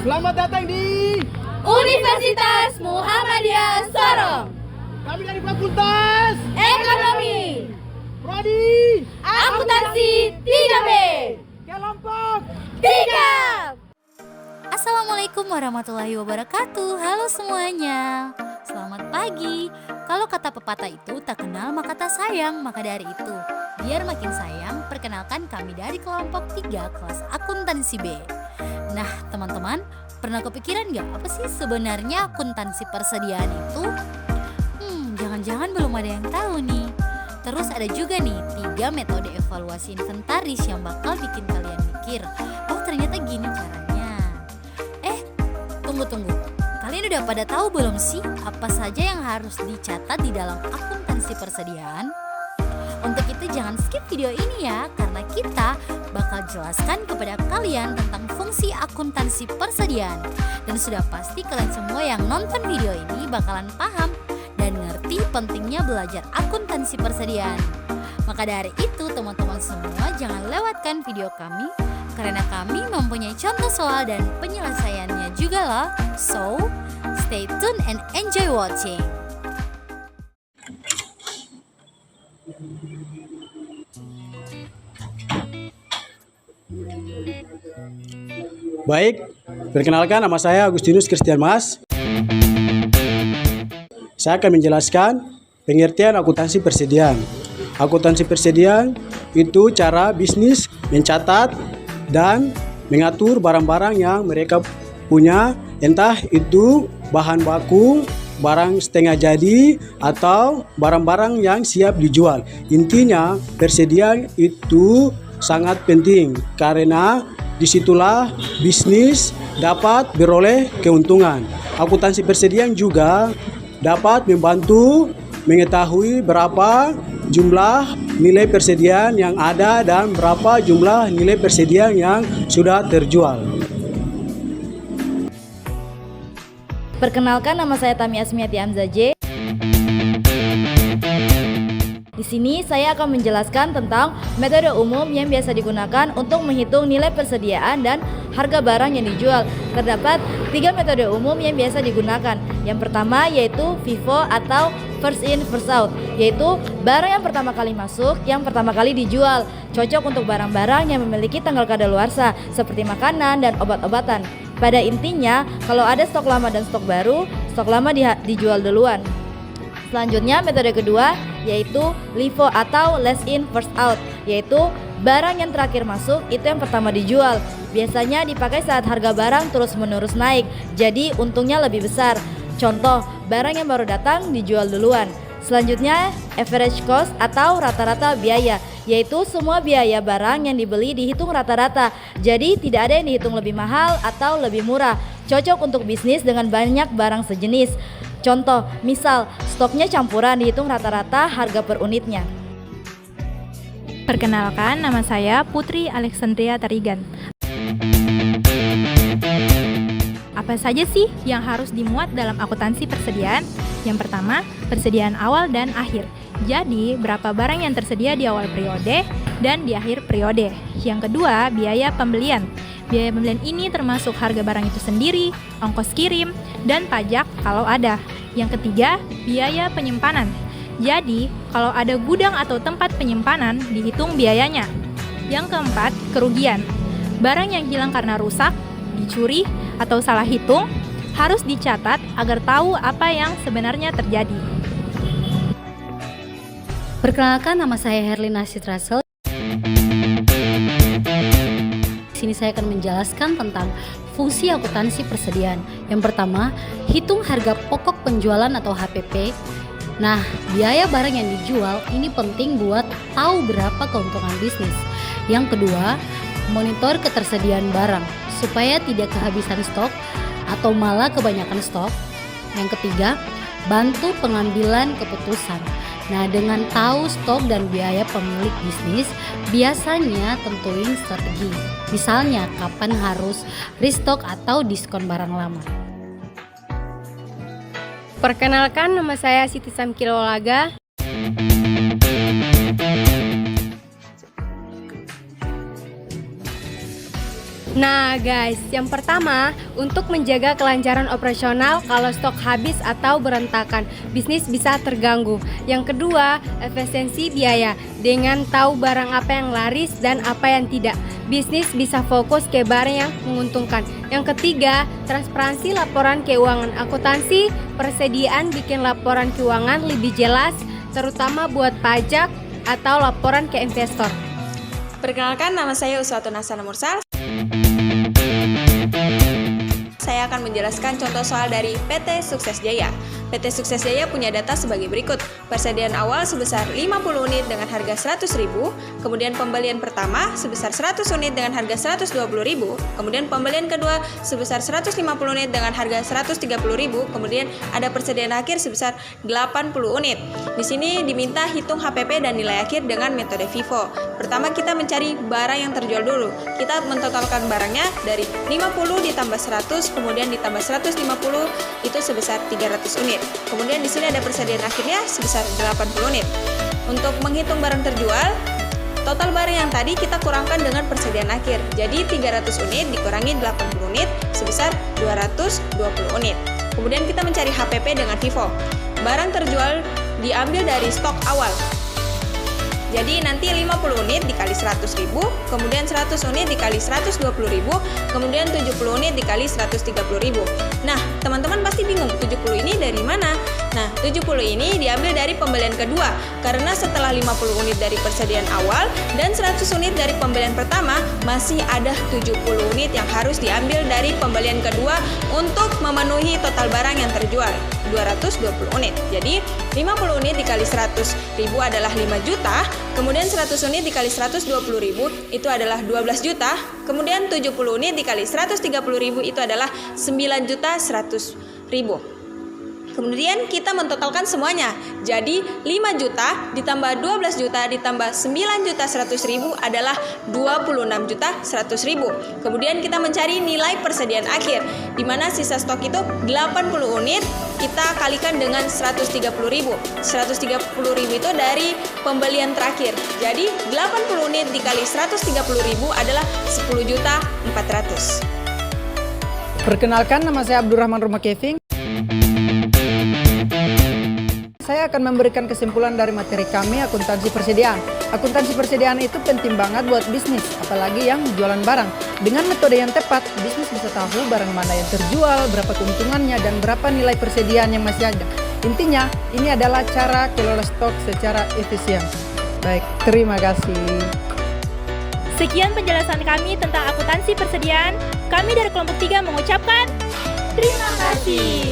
Selamat datang di Universitas Muhammadiyah Sorong. kami dari Fakultas Ekonomi, Prodi Akuntansi 3B, Kelompok 3. Assalamualaikum warahmatullahi wabarakatuh. Halo semuanya, selamat pagi. Kalau kata pepatah itu tak kenal maka tak sayang. Maka dari itu, biar makin sayang, perkenalkan kami dari kelompok 3 kelas akuntansi B. Nah teman-teman, pernah kepikiran gak apa sih sebenarnya akuntansi persediaan itu? Jangan-jangan belum ada yang tahu nih. Terus ada juga nih 3 metode evaluasi inventaris yang bakal bikin kalian mikir, oh ternyata gini caranya. Tunggu. Kalian udah pada tahu belum sih apa saja yang harus dicatat di dalam akuntansi persediaan? Untuk itu jangan skip video ini ya, karena kita bakal jelaskan kepada kalian tentang fungsi akuntansi persediaan. Dan sudah pasti kalian semua yang nonton video ini bakalan paham dan ngerti pentingnya belajar akuntansi persediaan. Maka dari itu teman-teman semua jangan lewatkan video kami, karena kami mempunyai contoh soal dan penyelesaiannya juga loh. So, stay tuned and enjoy watching. Baik, perkenalkan nama saya Agustinus Christian Mas. Saya akan menjelaskan pengertian akuntansi persediaan. Akuntansi persediaan itu cara bisnis mencatat dan mengatur barang-barang yang mereka punya, entah itu bahan baku, barang setengah jadi, atau barang-barang yang siap dijual. Intinya persediaan itu sangat penting karena disitulah bisnis dapat beroleh keuntungan. Akuntansi persediaan juga dapat membantu mengetahui berapa jumlah nilai persediaan yang ada dan berapa jumlah nilai persediaan yang sudah terjual. Perkenalkan, nama saya Tami Asmiati Amzaje. Di sini saya akan menjelaskan tentang metode umum yang biasa digunakan untuk menghitung nilai persediaan dan harga barang yang dijual. Terdapat 3 metode umum yang biasa digunakan. Yang pertama yaitu FIFO atau first in first out, yaitu barang yang pertama kali masuk, yang pertama kali dijual. Cocok untuk barang-barang yang memiliki tanggal kadaluarsa seperti makanan dan obat-obatan. Pada intinya, kalau ada stok lama dan stok baru, stok lama dijual duluan. Selanjutnya metode kedua yaitu LIFO atau last in first out, yaitu barang yang terakhir masuk itu yang pertama dijual. Biasanya dipakai saat harga barang terus-menerus naik, jadi untungnya lebih besar. Contoh, barang yang baru datang dijual duluan. Selanjutnya average cost atau rata-rata biaya, yaitu semua biaya barang yang dibeli dihitung rata-rata. Jadi tidak ada yang dihitung lebih mahal atau lebih murah. Cocok untuk bisnis dengan banyak barang sejenis. Contoh, misal stoknya campuran dihitung rata-rata harga per unitnya. Perkenalkan, nama saya Putri Alexandria Tarigan. Apa saja sih yang harus dimuat dalam akuntansi persediaan? Yang pertama, persediaan awal dan akhir. Jadi, berapa barang yang tersedia di awal periode dan di akhir periode. Yang kedua, biaya pembelian. Biaya pembelian ini termasuk harga barang itu sendiri, ongkos kirim, dan pajak kalau ada. Yang ketiga, biaya penyimpanan. Jadi, kalau ada gudang atau tempat penyimpanan, dihitung biayanya. Yang keempat, kerugian. Barang yang hilang karena rusak, dicuri, atau salah hitung, harus dicatat agar tahu apa yang sebenarnya terjadi. Perkenalkan, nama saya Herlina Sitrasel. Di sini saya akan menjelaskan tentang fungsi akuntansi persediaan. Yang pertama, hitung harga pokok penjualan atau HPP. Nah, biaya barang yang dijual ini penting buat tahu berapa keuntungan bisnis. Yang kedua, monitor ketersediaan barang supaya tidak kehabisan stok atau malah kebanyakan stok. Yang ketiga, bantu pengambilan keputusan. Nah, dengan tahu stok dan biaya pemilik bisnis, biasanya tentuin strategi. Misalnya, kapan harus restock atau diskon barang lama. Perkenalkan, nama saya Siti Samkilolaga. Nah guys, yang pertama, untuk menjaga kelancaran operasional kalau stok habis atau berantakan, bisnis bisa terganggu. Yang kedua, efisiensi biaya. Dengan tahu barang apa yang laris dan apa yang tidak, bisnis bisa fokus ke barang yang menguntungkan. Yang ketiga, transparansi laporan keuangan. Akuntansi persediaan bikin laporan keuangan lebih jelas, terutama buat pajak atau laporan ke investor. Perkenalkan, nama saya Uswatun Hasanah Mursal. Saya akan menjelaskan contoh soal dari PT Sukses Jaya. PT Sukses Jaya punya data sebagai berikut. Persediaan awal sebesar 50 unit dengan harga 100.000, kemudian pembelian pertama sebesar 100 unit dengan harga 120.000, kemudian pembelian kedua sebesar 150 unit dengan harga 130.000, kemudian ada persediaan akhir sebesar 80 unit. Di sini diminta hitung HPP dan nilai akhir dengan metode FIFO. Pertama kita mencari barang yang terjual dulu. Kita mentotalkan barangnya dari 50 ditambah 100, kemudian ditambah 150 itu sebesar 300 unit. Kemudian di sini ada persediaan akhirnya sebesar 80 unit. Untuk menghitung barang terjual, total barang yang tadi kita kurangkan dengan persediaan akhir. Jadi 300 unit dikurangi 80 unit sebesar 220 unit. Kemudian kita mencari HPP dengan FIFO. Barang terjual diambil dari stok awal. Jadi nanti 50 unit dikali 100.000, kemudian 100 unit dikali 120.000, kemudian 70 unit dikali 130.000. Nah, teman-teman pasti bingung, 70 ini dari mana? Nah, 70 ini diambil dari pembelian kedua, karena setelah 50 unit dari persediaan awal dan 100 unit dari pembelian pertama, masih ada 70 unit yang harus diambil dari pembelian kedua untuk memenuhi total barang yang terjual, 220 unit. Jadi, 50 unit dikali 100.000 adalah 5 juta, kemudian 100 unit dikali 120.000 itu adalah 12 juta, kemudian 70 unit dikali 130.000 itu adalah 9.100.000. Kemudian kita mentotalkan semuanya. Jadi 5 juta ditambah 12 juta ditambah 9.100.000 adalah 26.100.000. Kemudian kita mencari nilai persediaan akhir, di mana sisa stok itu 80 unit kita kalikan dengan 130.000. 130.000 itu dari pembelian terakhir. Jadi 80 unit dikali 130.000 adalah 10.400.000. Perkenalkan, nama saya Abdurrahman Roma Keving. Saya akan memberikan kesimpulan dari materi kami, akuntansi persediaan. Akuntansi persediaan itu penting banget buat bisnis, apalagi yang jualan barang. Dengan metode yang tepat, bisnis bisa tahu barang mana yang terjual, berapa keuntungannya, dan berapa nilai persediaan yang masih ada. Intinya, ini adalah cara kelola stok secara efisien. Baik, terima kasih. Sekian penjelasan kami tentang akuntansi persediaan. Kami dari kelompok 3 mengucapkan terima kasih.